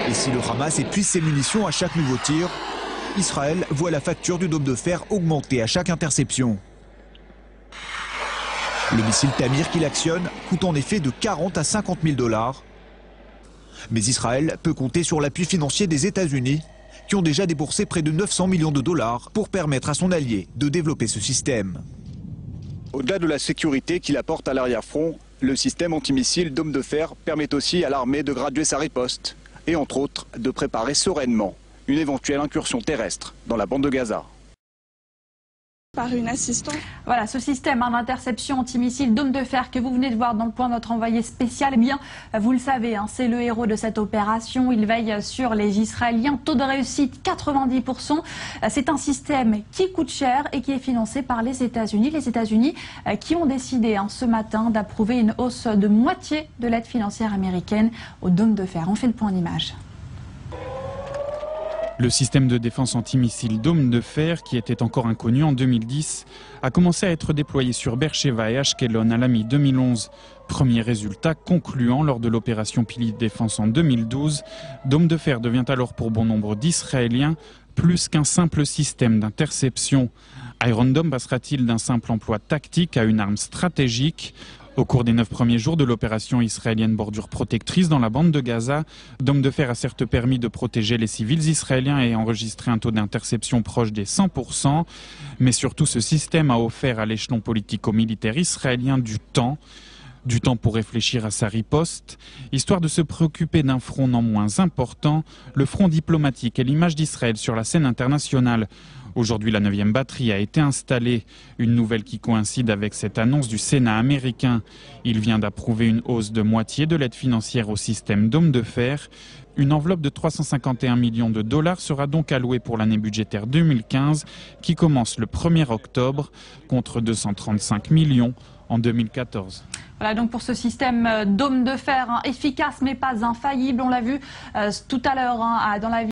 Et si le Hamas épuise ses munitions à chaque nouveau tir, Israël voit la facture du dôme de fer augmenter à chaque interception. Le missile Tamir qu'il actionne coûte en effet de 40 à 50 000 $. Mais Israël peut compter sur l'appui financier des États-Unis, qui ont déjà déboursé près de 900 millions de dollars pour permettre à son allié de développer ce système. Au-delà de la sécurité qu'il apporte à l'arrière-front, le système antimissile Dôme de fer permet aussi à l'armée de graduer sa riposte et entre autres de préparer sereinement une éventuelle incursion terrestre dans la bande de Gaza. Par une assistante. Voilà, ce système d'interception antimissile Dôme de fer que vous venez de voir dans le point de notre envoyé spécial, eh bien, vous le savez, c'est le héros de cette opération. Il veille sur les Israéliens. Taux de réussite 90%. C'est un système qui coûte cher et qui est financé par les États-Unis. Les États-Unis qui ont décidé ce matin d'approuver une hausse de moitié de l'aide financière américaine au Dôme de fer. On fait le point en images. Le système de défense antimissile Dôme de fer, qui était encore inconnu en 2010, a commencé à être déployé sur Beersheva et Ashkelon à la mi-2011. Premier résultat concluant lors de l'opération Pili Défense en 2012, Dôme de fer devient alors pour bon nombre d'Israéliens plus qu'un simple système d'interception. Iron Dome passera-t-il d'un simple emploi tactique à une arme stratégique ? Au cours des 9 premiers jours de l'opération israélienne bordure protectrice dans la bande de Gaza, Dôme de fer a certes permis de protéger les civils israéliens et enregistrer un taux d'interception proche des 100%, mais surtout ce système a offert à l'échelon politico-militaire israélien du temps pour réfléchir à sa riposte, histoire de se préoccuper d'un front non moins important, le front diplomatique et l'image d'Israël sur la scène internationale. Aujourd'hui, la 9e batterie a été installée, une nouvelle qui coïncide avec cette annonce du Sénat américain. Il vient d'approuver une hausse de moitié de l'aide financière au système Dôme de fer. Une enveloppe de 351 millions de dollars sera donc allouée pour l'année budgétaire 2015, qui commence le 1er octobre, contre 235 millions en 2014. Voilà donc pour ce système Dôme de fer efficace mais pas infaillible. On l'a vu tout à l'heure dans la